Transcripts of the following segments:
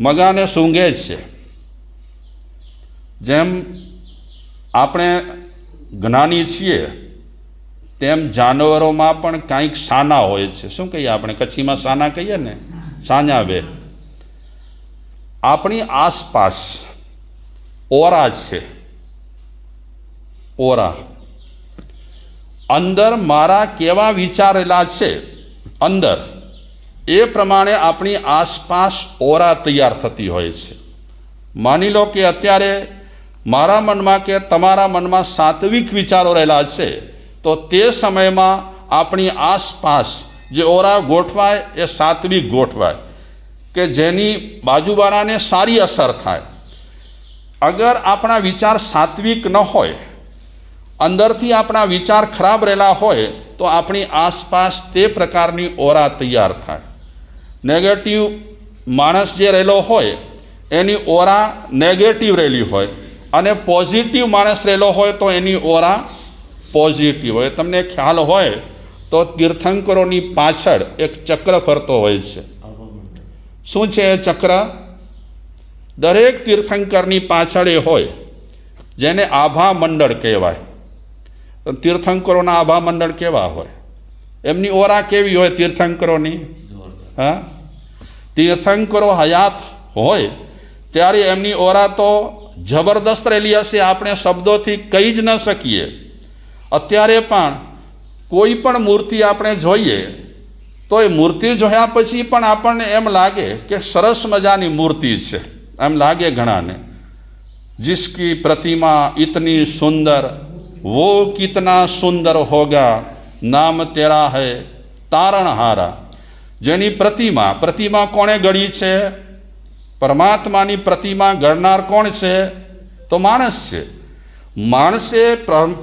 મગાને સૂંઘે જ છે। જેમ આપણે જ્ઞાની છીએ તેમ જાનવરોમાં પણ કંઈક સાના હોય છે। શું કહીએ આપણે કચ્છીમાં સાના કહીએ ને, સાના બે। આપણી આસપાસ ઓરા છે, ઓરા। અંદર મારા કેવા વિચારેલા છે અંદર, એ પ્રમાણે આપણી આસપાસ ઓરા તૈયાર થતી હોય છે। માની લો કે અત્યારે મારા મનમાં કે તમારા મનમાં સાત્વિક વિચારો રહેલા છે, તો તે સમયમાં આપણી આસપાસ જે ઓરા ગોઠવાય એ સાત્વિક ગોઠવાય કે જેની બાજુવાળાને સારી અસર થાય। અગર આપણા વિચાર સાત્વિક ન હોય, અંદરથી આપણા વિચાર ખરાબ રહેલા હોય, તો આપણી આસપાસ તે પ્રકારની ઓરા તૈયાર થાય। નેગેટિવ માણસ જે રહેલો હોય એની ઓરા નેગેટિવ રહેલી હોય, અને પોઝિટિવ માણસ રહેલો હોય તો એની ઓરા પોઝિટિવ હોય। તમને ખ્યાલ હોય તો તીર્થંકરોની પાછળ એક ચક્ર ફરતો હોય છે। શું છે એ ચક્ર? દરેક તીર્થંકરની પાછળ એ હોય જેને આભા મંડળ કહેવાય। તીર્થંકરોના આભા મંડળ કેવા હોય? એમની ઓરા કેવી હોય તીર્થંકરોની? હા, તીર્થંકરો હયાત હોય ત્યારે એમની ઓરા તો જબરદસ્ત રહેલી હશે, આપણે શબ્દોથી કહી જ ન શકીએ। અત્યારે પણ કોઈ પણ મૂર્તિ આપણે જોઈએ તો એ મૂર્તિ જોયા પછી પણ આપણને એમ લાગે કે સરસ મજાની મૂર્તિ છે, એમ લાગે ઘણાને। जिसकी प्रतिमा इतनी सुंदर वो कितना सुंदर होगा, नाम तेरा है तारणहारा। જેની પ્રતિમા કોણે ઘડી છે? પરમાત્માની પ્રતિમા ઘડનાર કોણ છે? તો માણસ છે। માણસે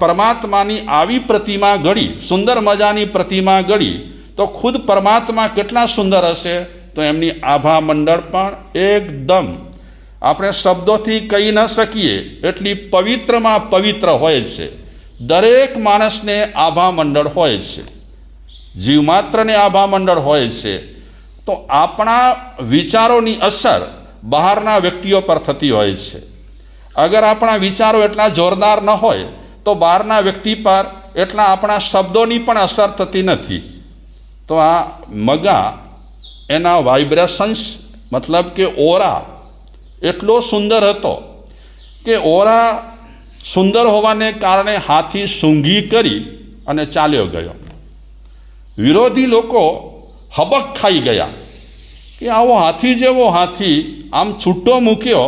પરમાત્માની આવી પ્રતિમા ઘડી, સુંદર મજાની પ્રતિમા ઘડી, તો ખુદ પરમાત્મા કેટલા સુંદર હશે? તો એમની આભા મંડળ પણ એકદમ આપણે શબ્દોથી કહી ન શકીએ એટલી પવિત્રમાં પવિત્ર હોય છે। દરેક માણસને આભા મંડળ હોય છે, જીવ માત્રને આભા મંડળ હોય છે। તો આપણા વિચારોની અસર બહારના વ્યક્તિઓ પર થતી હોય છે। અગર આપણા વિચારો એટલા જોરદાર ન હોય તો બહારના વ્યક્તિ પર એટલા આપણા શબ્દોની પણ અસર થતી નથી। તો આ મગા એના વાઇબ્રેશન્સ મતલબ કે ઓરા એટલો સુંદર હતો કે ઓરા સુંદર હોવાને કારણે હાથી સૂંઘી કરી અને ચાલ્યો ગયો। વિરોધી લોકો હબક ખાઈ ગયા કે આવો હાથી જેવો હાથી આમ છૂટો મૂક્યો,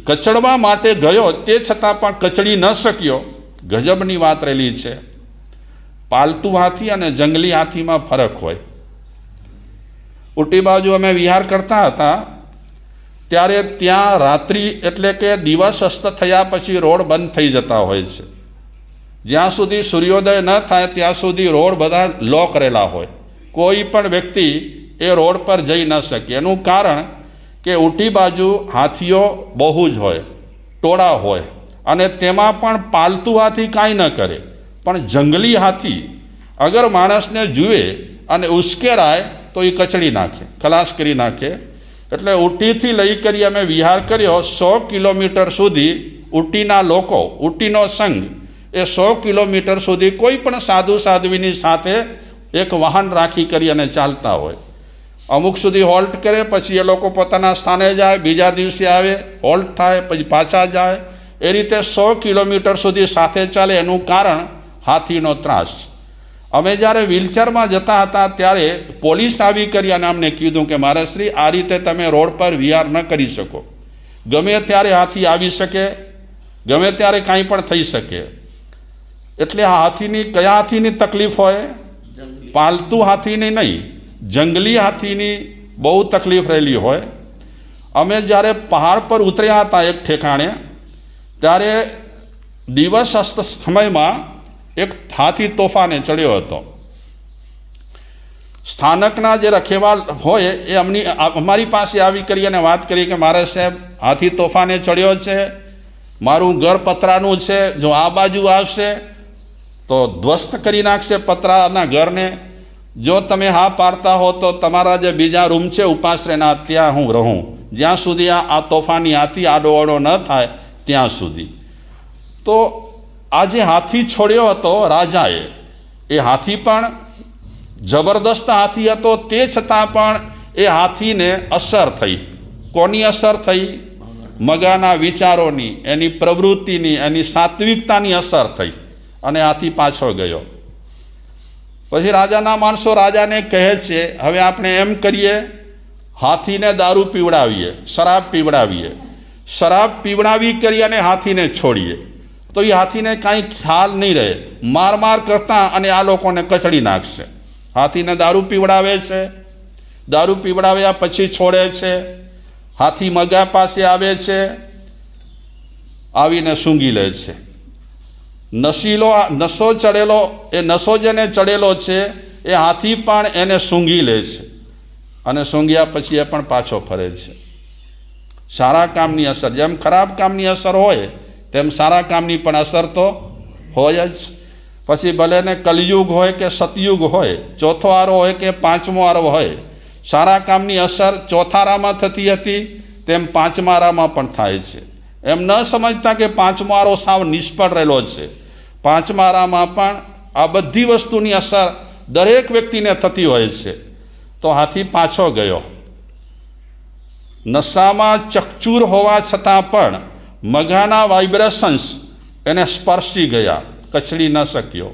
કચડવા માટે ગયો, તે છતાં પણ કચડી ન શક્યો। ગજબની વાત રહેલી છે। પાલતુ હાથી અને જંગલી હાથીમાં ફરક હોય। ઉટી બાજુ અમે વિહાર કરતા હતા ત્યારે ત્યાં રાત્રિ એટલે કે દિવસ અસ્ત થયા પછી રોડ બંધ થઈ જતા હોય છે। જ્યાં સુધી સૂર્યોદય ન થાય ત્યાં સુધી રોડ બધા લોક કરેલા હોય, કોઈ પણ વ્યક્તિ એ રોડ પર જઈ ન શકે। એનું કારણ કે ઉટી બાજુ હાથીઓ બહુ જ હોય, ટોળા હોય, અને તેમાં પણ પાલતુ હાથી કાંઈ ન કરે, પણ જંગલી હાથી અગર માણસને જુએ અને ઉશ્કેરાય તો એ કચડી નાખે, ખલાસ કરી નાખે। એટલે ઉટીથી લઈ કરી અમે વિહાર કર્યો 100 કિલોમીટર સુધી। ઉટીના લોકો, ઉટીનો સંઘ એ 100 કિલોમીટર સુધી કોઈ પણ સાધુ સાધ્વીની સાથે એક વાહન રાખી કરી અને ચાલતા હોય। અમુક સુધી હોલ્ટ કરે, પછી એ લોકો પોતાના સ્થાને જાય, બીજા દિવસે આવે, હોલ્ટ થાય, પછી પાછા જાય। એ રીતે 100 કિલોમીટર સુધી સાથે ચાલે। એનું કારણ હાથીનો ત્રાસ। અમે જ્યારે વ્હીલચેરમાં જતા હતા ત્યારે પોલીસ આવી કરી અને અમને કીધું કે મહારાજશ્રી, આ રીતે તમે રોડ પર વિહાર ન કરી શકો, ગમે ત્યારે હાથી આવી શકે, ગમે ત્યારે કાંઈ પણ થઈ શકે। એટલે આ હાથીની, કયા હાથીની તકલીફ હોય? પાલતુ હાથીની નહીં, જંગલી હાથીની બહુ તકલીફ રહેલી હોય। અમે જ્યારે પહાડ પર ઉતર્યા હતા એક ઠેકાણે, ત્યારે દિવસ અસ્ત સમયમાં એક હાથી તોફાને ચડ્યો હતો। સ્થાનકના જે રખેવાળ હોય એ અમારી પાસે આવી કરી અને વાત કરી કે મહારાજ સાહેબ, હાથી તોફાને ચડ્યો છે, મારું ઘર પતરાનું છે, જો આ બાજુ આવશે તો ધ્વસ્ત કરી નાખશે પતરાના ઘરને, જો તમે હા પાડતા હો તો તમારા જે બીજા રૂમ છે ઉપાશ્રયના ત્યાં હું રહું, જ્યાં સુધી આ તોફાની હાથી આડોઅડો ન થાય ત્યાં સુધી. તો આ જે હાથી છોડ્યો હતો રાજાએ, એ હાથી પણ જબરદસ્ત હાથી હતો, તે છતાં પણ એ હાથીને અસર થઈ. કોની અસર થઈ? મગાના વિચારોની, એની પ્રવૃત્તિની, એની સાત્વિકતાની અસર થઈ અને હાથી પાછો ગયો. પછી રાજાના માણસો રાજાને કહે છે, હવે આપણે એમ કરીએ, હાથીને દારૂ પીવડાવીએ, શરાબ પીવડાવીએ, શરાબ પીવડાવી કરી અને હાથીને છોડીએ. તો એ હાથીને કાંઈ ખ્યાલ નહીં રહે, માર કરતા અને આ લોકોને કચડી નાખશે. હાથીને દારૂ પીવડાવે છે, દારૂ પીવડાવ્યા પછી છોડે છે. હાથી મગા પાસે આવે છે, આવીને સૂંઘી લે છે. નશો ચડેલો, એ નશો જેને ચડેલો છે એ હાથી પણ એને સૂંઘી લે છે અને સૂંઘ્યા પછી એ પણ પાછો ફરે છે. સારા કામની અસર, જેમ ખરાબ કામની અસર હોય તેમ સારા કામની પણ અસર તો હોય જ. પછી ભલે ને કલયુગ હોય કે સતયુગ હોય, ચોથો આરો હોય કે પાંચમો આરો હોય, સારા કામની અસર ચોથા આરામાં થતી હતી તેમ પાંચમા આરામાં પણ થાય છે. એમ ન સમજતા કે પાંચમો આરો સાવ નિષ્ફળ રહેલો છે. પાંચમા આરામાં પણ આ બધી વસ્તુની અસર દરેક વ્યક્તિને થતી હોય છે. તો હાથી પાછો ગયો. નશામાં ચકચૂર હોવા છતાં પણ મઘાના વાઇબ્રેશન્સ એને સ્પર્શી ગયા, કચડી ન શક્યો.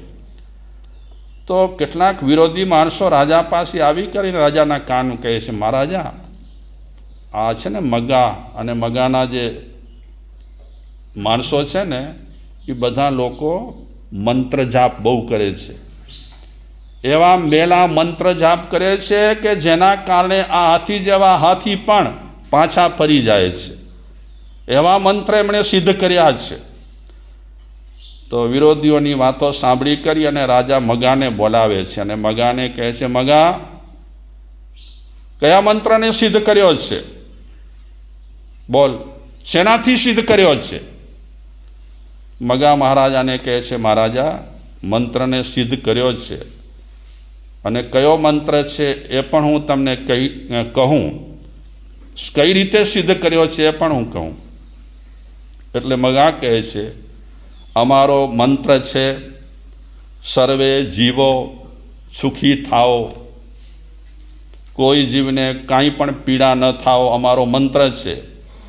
તો કેટલાક વિરોધી માણસો રાજા પાસે આવી કરીને રાજાના કાન કહે છે, મહારાજા આ છે ને મગા અને મગાના જે માણસો છે ને એ બધા લોકો મંત્ર જાપ બહુ કરે છે. એવા મેલા મંત્ર જાપ કરે છે કે જેના કારણે આ હાથી જેવા હાથી પણ પાછા ફરી જાય છે. એવા મંત્ર એમણે સિદ્ધ કર્યા છે. તો વિરોધીઓની વાતો સાંભળી કરી અને રાજા મગાને બોલાવે છે અને મગાને કહે છે, મગા કયા મંત્રને સિદ્ધ કર્યો છે? બોલ, શેનાથી સિદ્ધ કર્યો છે? મગા મહારાજાને કહે છે, મહારાજા મંત્રને સિદ્ધ કર્યો છે અને કયો મંત્ર છે એ પણ હું તમને કહું, કઈ રીતે સિદ્ધ કર્યો છે એ પણ હું કહું. એટલે મગા કહે છે, અમારો મંત્ર છે, સર્વે જીવો સુખી થાઓ, કોઈ જીવને કાંઈ પણ પીડા ન થાઓ, અમારો મંત્ર છે.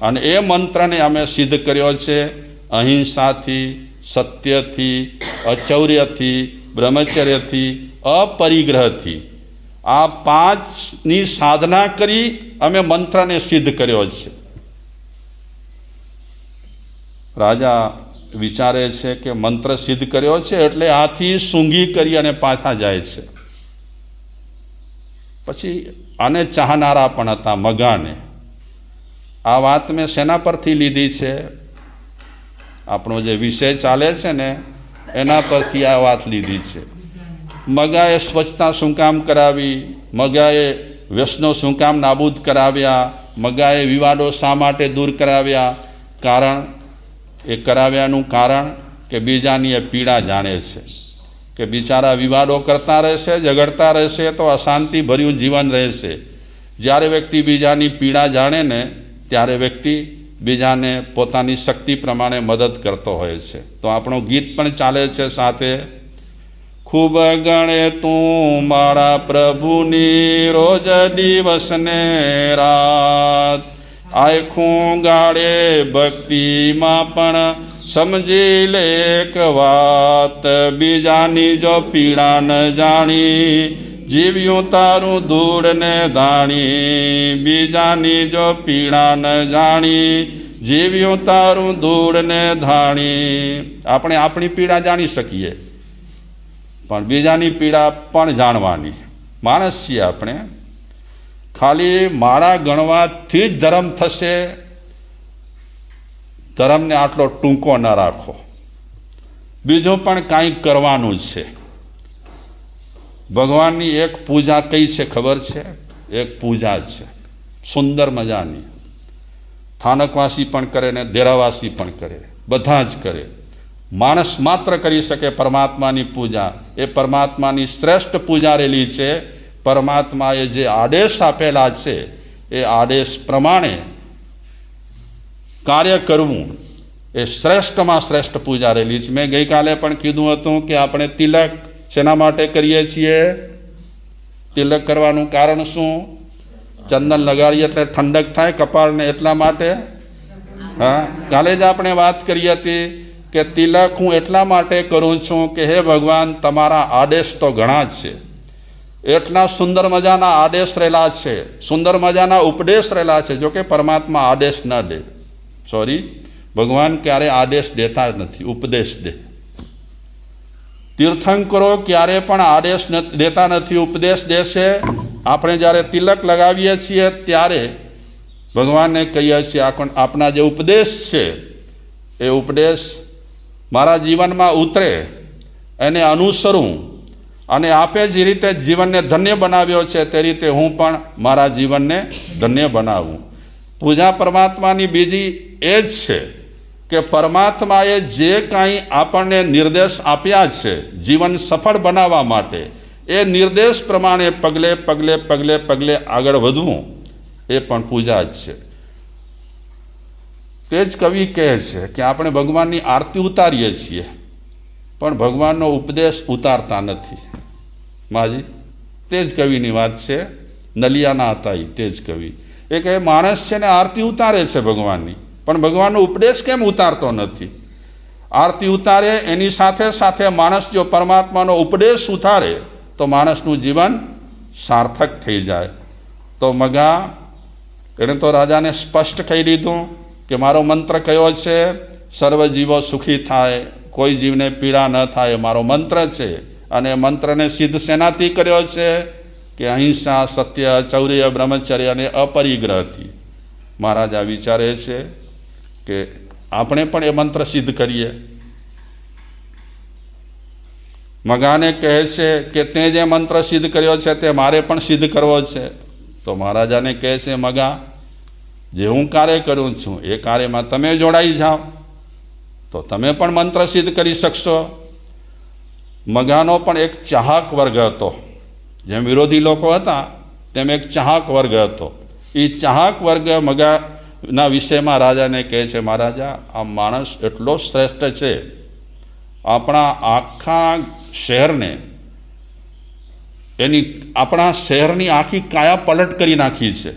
અને એ મંત્રને અમે સિદ્ધ કર્યો છે અહિંસાથી, સત્યથી, અચૌર્યથી, બ્રહ્મચર્યથી, અપરિગ્રહથી. આ પાંચની સાધના કરી અમે મંત્રને સિદ્ધ કર્યો છે. રાજા વિચારે છે કે મંત્ર સિદ્ધ કર્યો છે એટલે હાથી સૂંઘી કરી અને પાછા જાય છે. પછી આને ચાહનારા પણ હતા મગાને. આ વાત મેં શેના પરથી લીધી છે? આપણો જે વિષય ચાલે છે ને એના પરથી આ વાત લીધી છે. મગાએ સ્વચ્છતા શું કામ કરાવી? મગાએ વ્યસનો શું કામ નાબૂદ કરાવ્યા? મગાએ વિવાદો શા માટે દૂર કરાવ્યા? કારણ એ કરાવ્યાનું કારણ કે બીજાની એ પીડા જાણે છે કે બિચારા વિવાદો કરતા રહેશે, ઝઘડતા રહેશે તો અશાંતિભર્યું જીવન રહેશે. જ્યારે વ્યક્તિ બીજાની પીડા જાણે ને ત્યારે વ્યક્તિ બીજાને પોતાની શક્તિ પ્રમાણે મદદ કરતો હોય છે. તો આપણું ગીત પણ ચાલે છે સાથે, ખૂબ ગણે તું મારા પ્રભુની રોજ દિવસ ને રાત, આખું ગાળે ભક્તિમાં પણ સમજી લે એક વાત, બીજાની જો પીડા ન જાણી જીવ્યું તારું ધૂળ ને ધાણી, બીજાની જો પીડા ન જાણી જીવ્યું તારું ધૂળ ને ધાણી. આપણે આપણી પીડા જાણી શકીએ પણ બીજાની પીડા પણ જાણવાની. માણસ છીએ આપણે. ખાલી માળા ગણવાથી જ ધર્મ થશે, ધર્મને આટલો ટૂંકો ન રાખો. બીજું પણ કાંઈક કરવાનું છે. ભગવાનની એક પૂજા કઈ છે ખબર છે? એક પૂજા છે સુંદર મજાની, સ્થાનકવાસી પણ કરે ને દેરાવાસી પણ કરે, બધા જ કરે. માણસ માત્ર કરી શકે પરમાત્માની પૂજા. એ પરમાત્માની શ્રેષ્ઠ પૂજા રહેલી છે. પરમાત્માએ જે આદેશ આપેલા છે એ આદેશ પ્રમાણે કાર્ય કરવું એ શ્રેષ્ઠમાં શ્રેષ્ઠ પૂજા રહેલી છે. મેં ગઈકાલે પણ કીધું હતું કે આપણે તિલક શેના માટે કરીએ છીએ? તિલક કરવાનું કારણ શું? ચંદન લગાડીએ એટલે ઠંડક થાય કપાળને, એટલા માટે. હા, કાલે જ આપણે વાત કરી હતી કે તિલક હું એટલા માટે કરું છું કે હે ભગવાન, તમારા આદેશ તો ઘણા જ છે, એટલા સુંદર મજાના આદેશ રહેલા છે, સુંદર મજાના ઉપદેશ રહેલા છે. જો કે પરમાત્મા આદેશ ન દે, સોરી, ભગવાન ક્યારે આદેશ દેતા નથી, ઉપદેશ દે. તીર્થંકરો ક્યારે પણ આદેશ દેતા નથી, ઉપદેશ દેશે. આપણે જ્યારે તિલક લગાવીએ છીએ ત્યારે ભગવાનને કહીએ છીએ આપણા જે ઉપદેશ છે એ ઉપદેશ મારા જીવનમાં ઉતરે, એને અનુસરું, અને આપે જે રીતે જીવનને ધન્ય બનાવ્યો છે તે રીતે હું પણ મારા જીવનને ધન્ય બનાવું. પૂજા પરમાત્માની બીજી એ જ છે કે પરમાત્માએ જે કાંઈ આપણને નિર્દેશ આપ્યા છે જીવન સફળ બનાવવા માટે, એ નિર્દેશ પ્રમાણે પગલે પગલે પગલે પગલે આગળ વધવું એ પણ પૂજા જ છે. તે જ કવિ કહે છે કે આપણે ભગવાનની આરતી ઉતારીએ છીએ પણ ભગવાનનો ઉપદેશ ઉતારતા નથી. માજી, તે જ કવિની વાત છે, નલિયાના હતા તે જ કવિ. એ કહે માણસ છે ને આરતી ઉતારે છે ભગવાનની, પણ ભગવાનનો ઉપદેશ કેમ ઉતારતો નથી? આરતી ઉતારે એની સાથે સાથે માણસ જો પરમાત્માનો ઉપદેશ ઉતારે તો માણસનું જીવન સાર્થક થઈ જાય. તો મગા એણે તો રાજાને સ્પષ્ટ કહી દીધું કે મારો મંત્ર કયો છે? સર્વ જીવો સુખી થાય, કોઈ જીવને પીડા ન થાય, મારો મંત્ર છે. અને મંત્રને સિદ્ધ શેનાથી કર્યો છે? કે અહિંસા, સત્ય, ચૌર્ય, બ્રહ્મચર્ય અને અપરિગ્રહથી. મહારાજા વિચારે છે કે આપણે પણ એ મંત્ર સિદ્ધ કરીએ. મગાને કહે છે કે તે જે મંત્ર સિદ્ધ કર્યો છે તે મારે પણ સિદ્ધ કરવો છે. તો મહારાજાને કહે છે મગા, જે હું કાર્ય કરું છું એ કાર્યમાં તમે જોડાઈ જાઓ તો તમે પણ મંત્ર સિદ્ધ કરી શકશો. મગાનો પણ એક ચાહક વર્ગ હતો, જેમ વિરોધી લોકો હતા તેમ એક ચાહક વર્ગ હતો. એ ચાહક વર્ગ મગાના વિષયમાં રાજાને કહે છે મહારાજા, આ માણસ એટલો શ્રેષ્ઠ છે, આપણા આખા શહેરને, આપણા શહેરની આખી કાયા પલટ કરી નાખી છે.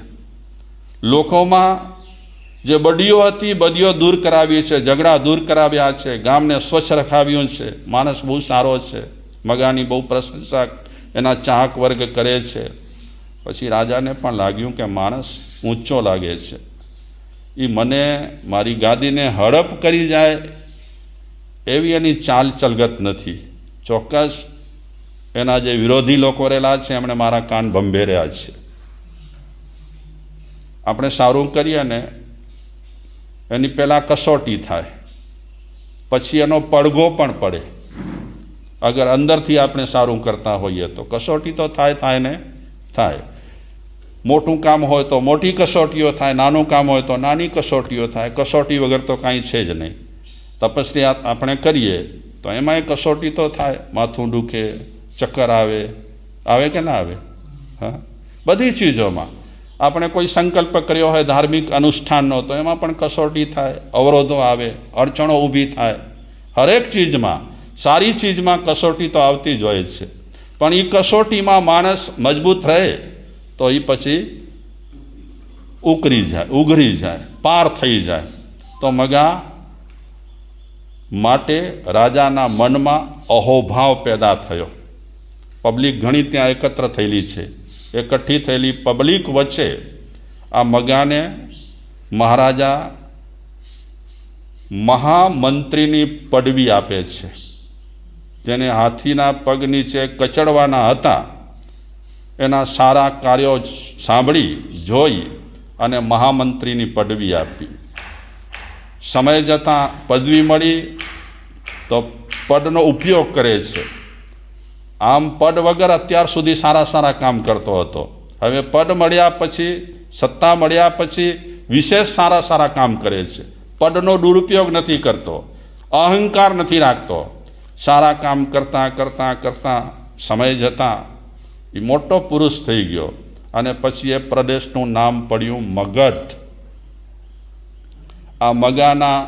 લોકોમાં જે બડીઓ હતી બડીઓ દૂર કરાવી છે, ઝઘડા દૂર કરાવ્યા છે, ગામને સ્વચ્છ રખાવ્યું છે. માણસ બહુ સારો છે. મગાની બહુ પ્રશંસા એના ચાહક વર્ગ કરે છે. પછી રાજાને પણ લાગ્યું કે માણસ ઊંચો લાગે છે, એ મને મારી ગાદીને હડપ કરી જાય એવી એની ચાલ ચલગત નથી. ચોક્કસ એના જે વિરોધી લોકો રહેલા છે એમણે મારા કાન ભંભેર્યા છે. આપણે સારું કરીએ ને એની પહેલાં કસોટી થાય, પછી એનો પડઘો પણ પડે. અગર અંદરથી આપણે સારું કરતા હોઈએ તો કસોટી તો થાય ને થાય. મોટું કામ હોય તો મોટી કસોટીઓ થાય, નાનું કામ હોય તો નાની કસોટીઓ થાય. કસોટી વગર તો કાંઈ છે જ નહીં. તપસ્યા આપણે કરીએ તો એમાં એ કસોટી તો થાય. માથું દુખે, ચક્કર આવે કે ના આવે? હા, બધી ચીજોમાં. આપણે કોઈ સંકલ્પ કર્યો હોય ધાર્મિક અનુષ્ઠાનનો તો એમાં પણ કસોટી થાય, અવરોધો આવે, અડચણો ઊભી થાય. હરેક ચીજમાં, સારી ચીજમાં કસોટી તો આવતી જ હોય છે. પણ એ કસોટીમાં માણસ મજબૂત રહે તો એ પછી ઉઘરી જાય, પાર થઈ જાય. તો મગા માટે રાજાના મનમાં અહોભાવ પેદા થયો. પબ્લિક ઘણી ત્યાં એકત્ર થયેલી છે. એકઠી થયેલી પબ્લિક વચ્ચે આ મગાને મહારાજા મહામંત્રીની પદવી આપે છે. જેને હાથીના પગ નીચે કચડવાના હતા એના સારા કાર્યો સાંભળી જોઈ અને મહામંત્રીની પદવી આપી. સમય જતાં પદવી મળી તો પદનો ઉપયોગ કરે છે. આમ પદ વગર અત્યાર સુધી સારા કામ કરતો હતો. હવે પદ મળ્યા પછી, સત્તા મળ્યા પછી વિશેષ સારા કામ કરે છે. પદનો દુરુપયોગ નથી કરતો. અહંકાર નથી રાખતો. સારા કામ કરતાં કરતાં કરતાં સમય જતાં એ મોટો પુરુષ થઈ ગયો અને પછી એ પ્રદેશનું નામ પડ્યું મગધ. આ મગાના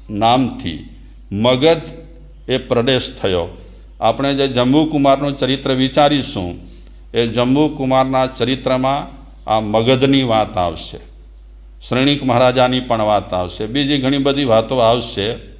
નામથી મગધ એ પ્રદેશ થયો. આપણે જે જંબુકુમારનું ચરિત્ર વિચારીશું એ જંબુકુમારના ચરિત્રમાં આ મગધની વાત આવશે, શ્રેણિક મહારાજાની પણ વાત આવશે, બીજી ઘણી બધી વાતો આવશે.